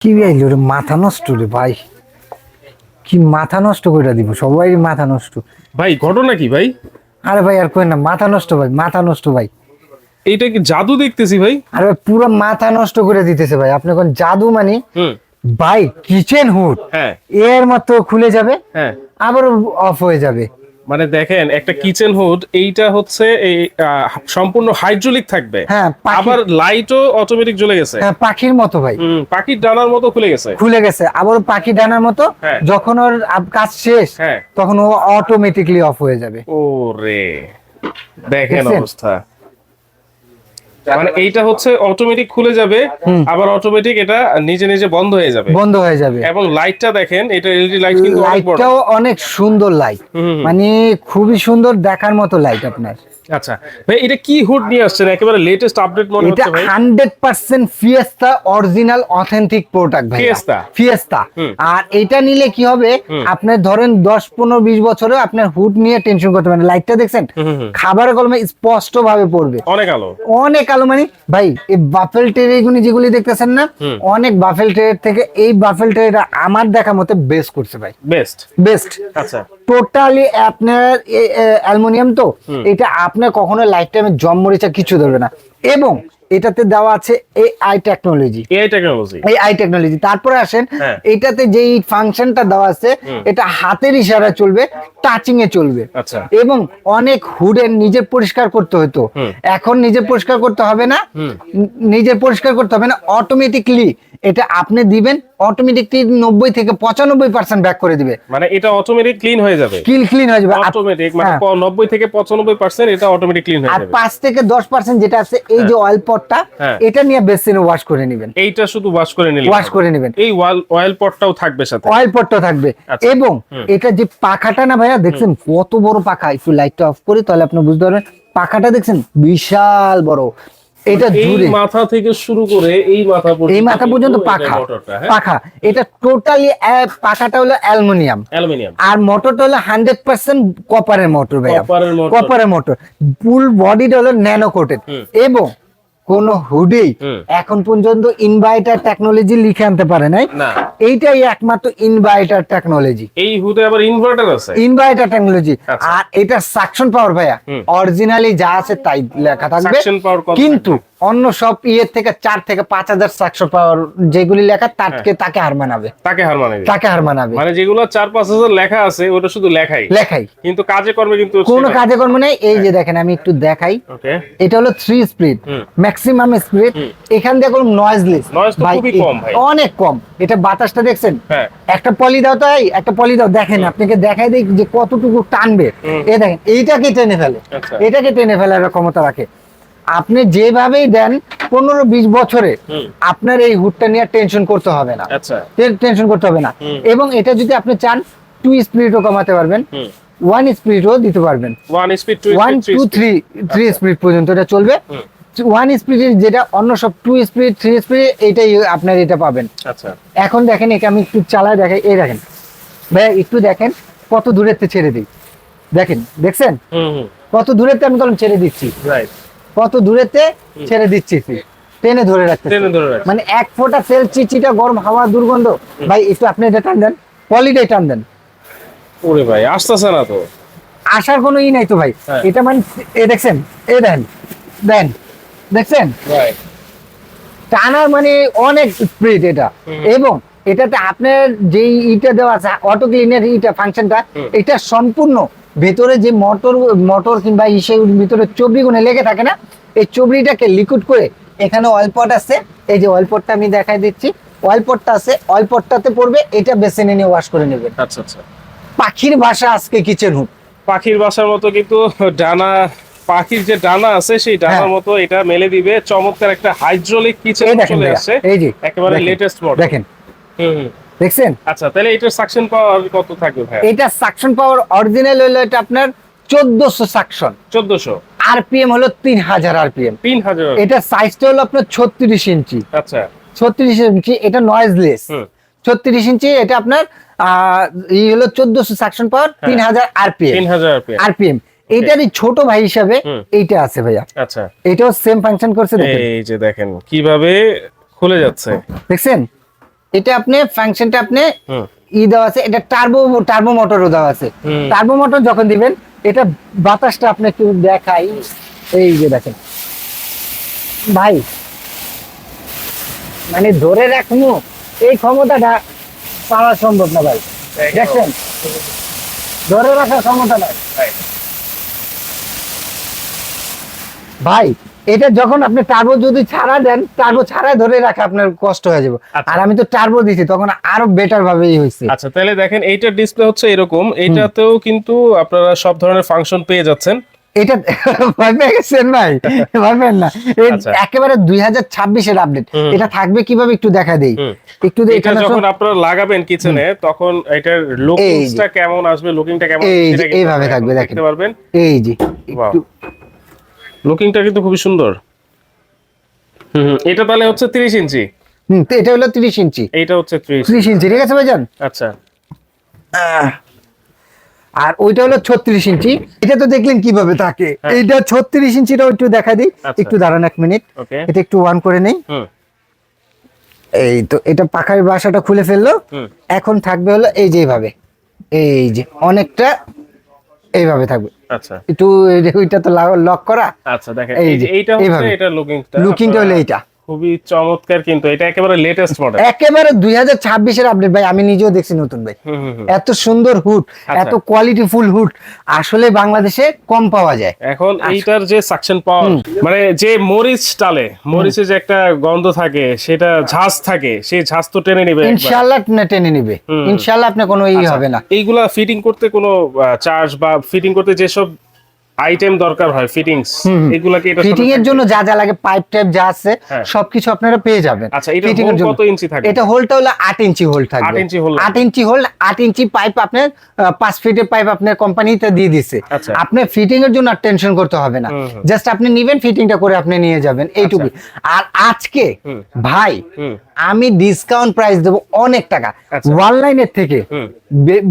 কি আইলো রে, মাথা নষ্ট রে ভাই। কি মাথা নষ্ট করে দিব, সবাই মাথা নষ্ট। ভাই ঘটনা কি ভাই? আরে ভাই আর কই না, মাথা নষ্ট ভাই, মাথা নষ্ট ভাই। এইটা কি জাদু দেখতেছি ভাই? আরে ভাই পুরো মাথা নষ্ট করে দিতেছে ভাই। আপনি কোন জাদু মানে হুম। ভাই, কিচেন হুড হ্যাঁ এর মতো খুলে যাবে, হ্যাঁ, আবার অফ হয়ে যাবে। মানে দেখেন একটা কিচেন হুড, এইটা হচ্ছে এই সম্পূর্ণ হাইড্রোলিক থাকবে। হ্যাঁ, আবার লাইটও অটোমেটিক জ্বলে গেছে। হ্যাঁ, পাখির মতো ভাই, পাখির ডানার মতো খুলে গেছে। খুলে গেছে, আবার পাখি ডানার মতো। হ্যাঁ। যখন ওর কাজ শেষ, হ্যাঁ। তখন ও অটোমেটিকলি অফ হয়ে যাবে। ওরে দেখেন দেখছেন? অবস্থা। মানে এইটা হচ্ছে অটোমেটিক খুলে যাবে, আবার অটোমেটিক এটা নিজে নিজে বন্ধ হয়ে যাবে। বন্ধ হয়ে যাবে। এবং লাইটটা দেখেন, এটা এলইডি লাইট কিন্তু অনেক বড়। লাইটটাও অনেক সুন্দর লাইট, মানে খুবই সুন্দর দেখার মতো লাইট আপনার। আচ্ছা ভাই, এটা কি হুড নিয়ে আসছেন? একেবারে লেটেস্ট আপডেট মনে এটা হচ্ছে ভাই। 100% ফিয়েস্তা অরিজিনাল অথেন্টিক প্রোডাক্ট ভাই। ফিয়েস্তা? ফিয়েস্তা। আর এটা নিলে কি হবে, আপনি ধরেন 10-15-20 বছরে আপনার হুড নিয়ে টেনশন করতে পারেন। লাইটটা দেখছেন, খাবারের কলমে স্পষ্ট ভাবে পড়বে। অনেক আলো, অনেক আলো। মানে ভাই এই বাফেল ট্রে যেগুলি দেখতেছেন না, অনেক বাফেল ট্রে থেকে এই বাফেল ট্রেটা আমার দেখা মতে বেস্ট করছে ভাই। Best best. আচ্ছা। টোটালি আপনার অ্যালুমিনিয়াম, তো এটা আপনার কখনো লাইফ টাইমে জম মরিচা কিছু ধরবে না। এবং এটাতে দেওয়া আছে এআই টেকনোলজি। AI technology. তারপরে আসেন, হ্যাঁ। এটাতে যেই ফাংশনটা দেওয়া আছে, এটা হাতের ইশারা চলবে, টাচিং এ চলবে। আচ্ছা। এবং অনেক হুডের নিজে পরিষ্কার করতে হতো, এখন নিজে পরিষ্কার করতে হবে না। নিজে পরিষ্কার করতে হবে না, অটোমেটিকলি এটা আপনি দিবেন, অটোমেটিকলি 90-95% ব্যাক করে দিবে। মানে এটা অটোমেটিক ক্লিন হয়ে যাবে। ক্লিন হয়ে যাবে অটোমেটিক, মানে হ্যাঁ। 90-95% এটা অটোমেটিক ক্লিন হয়ে আর যাবে। 5-10% যেটা আছে, এই যে অয়েল পটটা, হ্যাঁ। এটা নিয়ে বেসিনে ওয়াশ করে নেবেন। এইটা শুধু ওয়াশ করে নিলে ওয়াশ করে নেবেন। এই অয়েল পটটাও থাকবে সাথে। অয়েল পটটা থাকবে। আচ্ছা। এবং এটা যে পাখাটা না ভাইয়া, দেখছেন কত বড় পাখা? একটু লাইটটা অফ করি তাহলে আপনি বুঝতে পারবেন। পাখাটা দেখছেন বিশাল বড়। এটা এই জুড়ে মাথা থেকে শুরু করে এই মাথা পর্যন্ত, এই মাথা পর্যন্ত কিন্তু পাখা। এটা মোটরটা, হ্যাঁ? পাখা এটা টোটালি, পাখাটা হলো অ্যালুমিনিয়াম, অ্যালুমিনিয়াম। আর মোটরটা হলো 100% কপারের মোটর ভাইয়া। কপারের মোটর। কপারের মোটর। ফুল বডিটা হলো ন্যানো কোটেড। এবং কোন হুডেই এখন পর্যন্ত ইনভার্টার টেকনোলজি লিখে আনতে পারে নাই। না। এইটাই একমাত্র ইনভার্টার টেকনোলজি। এই হুডে আবার ইনভার্টার আছে। Inverter technology. আচ্ছা। আর এটা সাকশন পাওয়ার ভাইয়া, অরিজিনালি যা আছে তাই লেখা থাকবে। Suction power কত কিন্তু অন্য সব ইয়ের থেকে 4-5 হাজার সাকশন পাওয়ার যেগুলি লেখা, তাকে হার মানাবে। তাকে হার মানাবে। তাকে হার মানাবে। মানে যেগুলো 4-5 হাজার লেখা আছে, ওটা শুধু লেখাই লেখাই, কিন্তু কাজে কর্মে কিন্তু কোনো কাজে কর্ম নেই। এই যে দেখেন, আমি একটু দেখাই। ওকে। এটা হলো 3 স্পিড ম্যাক্সিমাম স্পিড। এখান দিয়ে কোনো নয়েজলেস Noise তো খুবই কম ভাই। অনেক কম। এটা বাতাসটা দেখছেন? হ্যাঁ। একটা পলি দাও তো, একটা পলি দাও, দেখেন আপনাকে দেখাই দেই যে কতটুকু টানবে। এই দেখেন, এইটাকে টেনে ফেলে। আচ্ছা। এটাকে টেনে ফেলার ক্ষমতা রাখে। আপনি যেভাবেই দেন 15-20 বছরে আপনার এই হুডটা নিয়ে টেনশন করতে হবে না। আচ্ছা। টেনশন করতে হবে না। এবং এটা যদি আপনি চান 2 স্পিডও কমাতে পারবেন, 1 স্পিডও দিতে পারবেন। 1 স্পিড, 1 2 3 স্পিড পর্যন্ত এটা চলবে। 1 স্পিডের যেটা, অন্য সব 2 স্পিড 3 স্পিড, এইটাই আপনার এটা পাবেন। আচ্ছা। এখন দেখেন, একে আমি একটু চালায় দেখাই। এই দেখেন ভাইয়া, একটু দেখেন কত দূরেতে ছেড়ে দিই। দেখেন, দেখছেন কত দূরেতে আমি কলম ছেড়ে দিচ্ছি, রাইট। কত দূরেতে ছেড়ে দিচ্ছি। টেনে ধরে রাখতে, মানে 1 ফোঁটা তেল, চিচিটা গরম হাওয়া, দুর্গন্ধ। ভাই একটু আপনি এটা টান দেন, পলিটাই টান দেন। ওরে ভাই, আসতেছে না তো। আসার কোনো ই নাই তো ভাই। হ্যাঁ। এটা মানে এই দেখছেন, এই দেন দেন, দেখছেন রাইট। টানার মানে অনেক স্পিড এটা। এবং এটাতে আপনার যে ইটা দেওয়া আছে, অটো ক্লিনের ইটা ফাংশনটা, এটা সম্পূর্ণ ভেতরে যে মোটর কিংবা ইসের ভিতরে চবড়িগুনে লেগে থাকে না, এই চবড়িটাকে লিকুইড করে এখানে অয়েল পট আছে। এই যে অয়েল পটটা আমি দেখাই দিচ্ছি, অয়েল পটটা আছে, অয়েল পটটাতে পড়বে, এটা বেসিনে নিয়ে ওয়াশ করে নেবেন। আচ্ছা আচ্ছা। পাখির ভাষা আজকে কিচেন হুড। পাখির বাসার মতো, কিন্তু ডানা, পাখির যে ডানা আছে সেই ডানার হ্যাঁ। মতো এটা মেলে দিবে। চমৎকার একটা হাইড্রোলিক কিচেন এই দেখেন চলে ভাইয়া, আসছে, এই যে একেবারে দেখেন, লেটেস্ট মডেল। দেখেন, দেখছেন? আচ্ছা, তাহলে এটার সাকশন পাওয়ার কত থাকবে ভাই? এটা সাকশন পাওয়ার অরিজিনাল হলো এটা আপনার 1400 সাকশন। 1400। আরপিএম হলো 3000 আরপিএম। 3000। এটা সাইজটা হলো আপনার 36 ইঞ্চি। আচ্ছা। 36 ইঞ্চি, এটা নয়েজলেস। 36 ইঞ্চি, এটা আপনার এই হলো 1400 সাকশন পাওয়ার, 3000 আরপিএম। 3000 আরপিএম। এইটারই ছোট ভাই হিসাবে এইটা আছে ভাইয়া। আচ্ছা। এটাও সেম ফাংশন করছে, দেখেন। এই যে দেখেন কিভাবে খুলে যাচ্ছে, দেখছেন? এটা আপনি ফাংশনটা আপনি হুম দেওয়া আছে, এটা টার্বো মোটরও দেওয়া আছে। টার্বো মোটর যখন দিবেন, এটা বাতাসটা আপনি একটু দেখাই, এই যে দেখেন ভাই, মানে ধরে রাখবো এই ক্ষমতাটা পাওয়া সম্ভব না ভাই, দেখছেন ধরে রাখার ক্ষমতা নাই ভাই। এটা যখন আপনি টার্বো যদি ছাড়া দেন, টার্বো ছাড়া ধরে রাখা আপনার কষ্ট হয়ে যাবে। আচ্ছা। আর আমি তো টার্বো দিছি, তখন আরো বেটার ভাবেই হয়েছে। আচ্ছা, তাহলে দেখেন এইটার ডিসপ্লে হচ্ছে এরকম, এইটাতেও কিন্তু আপনারা সব ধরনের ফাংশন পেয়ে যাচ্ছেন। এটা ভয় পেয়ে গেছেন ভাই, ভয় পেন না, আচ্ছা। একেবারে 2026-এর আপডেট। এটা থাকবে কিভাবে একটু দেখা দেই, একটু এটা এখানে যখন আপনারা লাগাবেন কিচেনে, তখন এটার লুকিংসটা কেমন আসবে, লুকিংটা কেমন এই যে সেটা কিন্তু এইভাবে আপনারা থাকবে, দেখেন দেখতে পারবেন। এই যে Wow. একটু লুকিংটা কিন্তু খুবই সুন্দর। এটা তাহলে হচ্ছে 30 ইঞ্চি, তো এটা হলো 30 ইঞ্চি, এইটা হচ্ছে 30। 30 ইঞ্চি, ঠিক আছে ভাইজান। আচ্ছা, আর ওইটা হলো 36 ইঞ্চি। এটা তো দেখলেন কিভাবে থাকে, এইটা 36 ইঞ্চিটাও একটু দেখা দিই, আচ্ছা। একটু দাঁড়ান 1 মিনিট, ওকে। এটা একটু অন করে নেই। হুম এই তো এটা পাখার বাসাটা খুলে ফেললো। হুম। এখন থাকবে হলো এই যে এইভাবে, এই যে অনেকটা এইভাবে থাকবে। আচ্ছা একটু ওইটা তো লক করা। আচ্ছা, দেখেন এই যে, এইটা হচ্ছে এইভাবে। এটা লুকিংটা। লুকিংটা হলো এইটা। খুবই চমৎকার, কিন্তু এটা একেবারে লেটেস্ট মডেল। একেবারে 2026-এর আপডেট ভাই, আমি নিজেও দেখছি নতুন ভাই। এত সুন্দর হুড, এত কোয়ালিটি ফুল হুড আসলে বাংলাদেশে কম পাওয়া যায়। এখন এইটার যে সাকশন পাওয়ার, মানে যে মরিচ টালে, মরিচে যে একটা গন্ধ থাকে, সেটা ঝাঁজ থাকে, সেই ঝাঁজ তো টেনে নিবে একবার। ইনশাআল্লাহ টেনে নিবে, ইনশাআল্লাহ আপনি কোনো হবে না। এইগুলা ফিটিং করতে কোনো চার্জ বা ফিটিং করতে যেসব আইটেম দরকার হয়, ফিটিংস, এগুলা কি এটা ফিটিং এর জন্য যা যা লাগে, পাইপ টাইপ যা আছে হ্যাঁ। সবকিছু আপনারা পেয়ে যাবেন। আচ্ছা, এটা ফিটিং এর জন্য কত ইঞ্চি থাকে? এটা হোলটা হলো 8 ইঞ্চি হোল থাকবে। 8 ইঞ্চি হোল 8 ইঞ্চি হোল, 8 ইঞ্চি পাইপ আপনার 5 ফিটের পাইপ আপনার কোম্পানিতে দিয়ে দিছে। আচ্ছা। আপনি ফিটিং এর জন্য আর টেনশন করতে হবে না, জাস্ট আপনি নেবেন, ফিটিংটা করে আপনি নিয়ে যাবেন, এইটুকু। আর আজকে ভাই আমি ডিসকাউন্ট প্রাইস দেব অনেক টাকা, আচ্ছা। অনলাইনের থেকে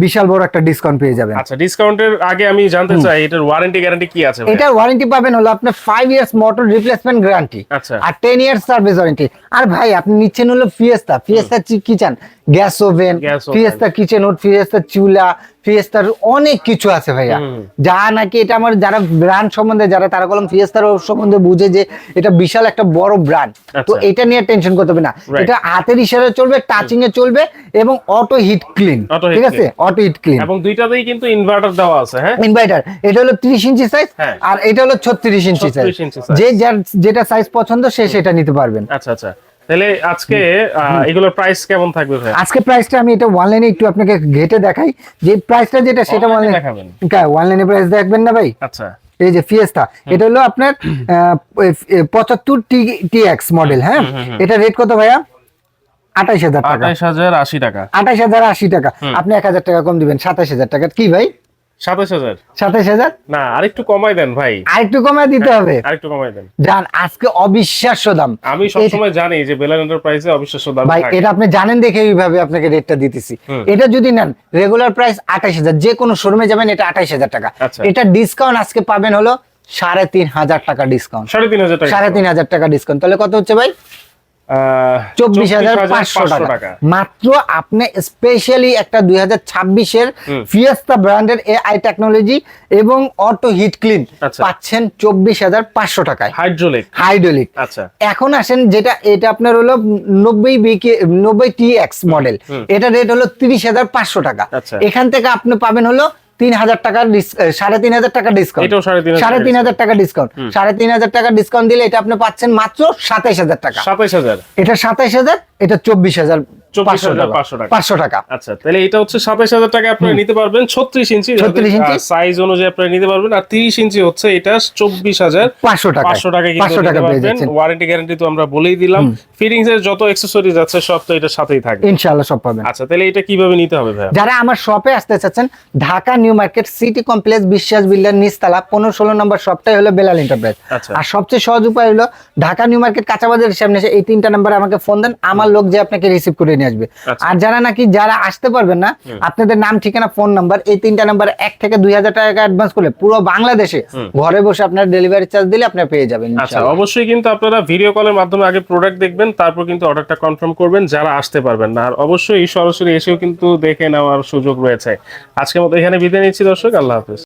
বিশাল বড় একটা ডিসকাউন্ট পেয়ে যাবেন। আচ্ছা, ডিসকাউন্টের আগে আমি জানতে চাই এটার ওয়ারেন্টি গ্যারান্টি কি আছে ভাই? এটার ওয়ারেন্টি পাবেন হলো আপনার 5 ইয়ার্স মোটর রিপ্লেসমেন্ট গ্যারান্টি, আচ্ছা। আর 10 ইয়ার্স সার্ভিস ওয়ারেন্টি। আর ভাই আপনি নিচ্ছেন হলো Fiesta kitchen, gas oven, Fiesta kitchen hood, Fiesta চুলা, ফিয়েস্তার অনেক কিছু আছে ভাইয়া, যা নাকি এটা আমার যারা ব্র্যান্ড সম্বন্ধে যারা তারা কলম ফিয়েস্তার সম্বন্ধে বুঝে যে এটা বিশাল একটা বড় ব্র্যান্ড। তো এটা নিয়ে টেনশন করতে হবে না, এটা হাতের ইশারায় চলবে, টাচিং এ চলবে, এবং অটো হিট ক্লিন, ঠিক আছে, অটো হিট ক্লিন। এবং দুইটাতেই কিন্তু ইনভার্টার দেওয়া আছে। হ্যাঁ, ইনভার্টার। এটা হলো 30 ইঞ্চি সাইজ, আর এটা হলো 36 ইঞ্চি সাইজ। 36 ইঞ্চি size। যে যেটা সাইজ পছন্দ সে সেটা নিতে পারবেন। আচ্ছা আচ্ছা, তাহলে আজকে এগুলোর প্রাইস কেমন থাকবে ভাই? আজকে প্রাইসটা আমি এটা অনলাইনে একটু আপনাকে ঘেটে দেখাই, যে প্রাইসটা যেটা সেটা Online এ অনলাইনে দেখাবেন? অনলাইনে প্রাইস দেখবেন না ভাই। আচ্ছা, এই যে ফিয়েস্তা, এটা হলো আপনার 75 টিএক্স মডেল। হ্যাঁ, এটা রেট কত ভাইয়া? 28,000 টাকা। 28,080 টাকা। 28,080 টাকা। আপনি 1,000 টাকা কম দিবেন, 27,000 টাকা। কি ভাই, 27,000? 27,000 না, আরেকটু কমাই দেন ভাই, আরেকটু কমায় দিতে হবে। আরেকটু কমাই দেন। জান আজকে অবিশ্বাস্য দাম। আমি সবসময় জানি যে বেলার এন্টারপ্রাইজে অবিশ্বাস্য দাম ভাই থাকে। এটা আপনি জানেন দেখে এইভাবে আপনাকে রেটটা দিতেছি। এটা যদি নেন রেগুলার প্রাইস 28,000, যে কোনো শোরুমে যাবেন এটা 28,000 টাকা। আচ্ছা। এটা ডিসকাউন্ট আজকে পাবেন হলো 3,500 টাকা ডিসকাউন্ট। 3,500 টাকা। 3,500 টাকা ডিসকাউন্ট, তাহলে কত হচ্ছে ভাই? 24,500 টাকা মাত্র। আপনি স্পেশালি একটা 2026-এর ফিয়েস্তা ব্র্যান্ডের এআই টেকনোলজি এবং অটো হিট ক্লিন পাচ্ছেন 24,500 টাকায়, হাইড্রোলিক। আচ্ছা, এখন আসেন যেটা এটা আপনার হলো 90 টিএক্স মডেল, এটা রেট হলো 30,500 টাকা। এখান থেকে আপনি পাবেন হলো 3,000 টাকা, 3,500 টাকা ডিসকাউন্ট। এটাও 3,500 টাকা ডিসকাউন্ট। 3,500 টাকা ডিসকাউন্ট দিলে এটা আপনি পাচ্ছেন মাত্র 27,000 টাকা। 27,000? এটা 27,000, এটা 24,500 টাকা। আচ্ছা, তাহলে এটা হচ্ছে 27,000 টাকা আপনারা নিতে পারবেন 36 ইঞ্চি সাইজ অনুযায়ী আপনারা নিতে পারবেন। আর 30 ইঞ্চি হচ্ছে এটা 24,500 টাকা। 500 টাকা পেয়ে যাচ্ছেন। ওয়ারেন্টি গ্যারান্টি তো আমরা বলেই দিলাম। ফিটিংস এর যত অ্যাকসেসরিজ আছে সব তো এটার সাথেই থাকবে ইনশাআল্লাহ, সব পাবেন। আচ্ছা, তাহলে এটা কিভাবে নিতে হবে ভাই? যারা আমার শপে আসতে চাচ্ছেন, Dhaka new market city complex বিশ্বাস বিল্ডার নিচতলা 15-16 নম্বর শপটাই হলো বেলাল এন্টারপ্রাইজ। আর সবচেয়ে সহজ উপায় হলো ঢাকা নিউ মার্কেট কাঁচা বাজারের সামনে এসে এই 3টা নম্বরে আমাকে ফোন দেন, আমার লোক যে আপনাকে রিসিভ করে নিয়ে নিয়ে আসবে। আচ্ছা। আর যারা আসতে পারবেন না, আপনাদের নাম, ঠিকানা, ফোন নাম্বার, এই 3টা নাম্বার 1 থেকে 2000 টাকা অ্যাডভান্স করলে পুরো বাংলাদেশে ঘরে বসে আপনার ডেলিভারি চার্জ দিলে আপনারা পেয়ে যাবেন আচ্ছা, ইনশাআল্লাহ। অবশ্যই কিন্তু আপনারা ভিডিও কলের মাধ্যমে আগে প্রোডাক্ট দেখবেন, তারপর কিন্তু অর্ডারটা কনফার্ম করবেন যারা আসতে পারবেন না। আর অবশ্যই সরাসরি এসেও কিন্তু দেখে নেওয়ার সুযোগ রয়েছে। আজকের মতো এখানে বিদায় নিচ্ছি দর্শক, আল্লাহ হাফেজ।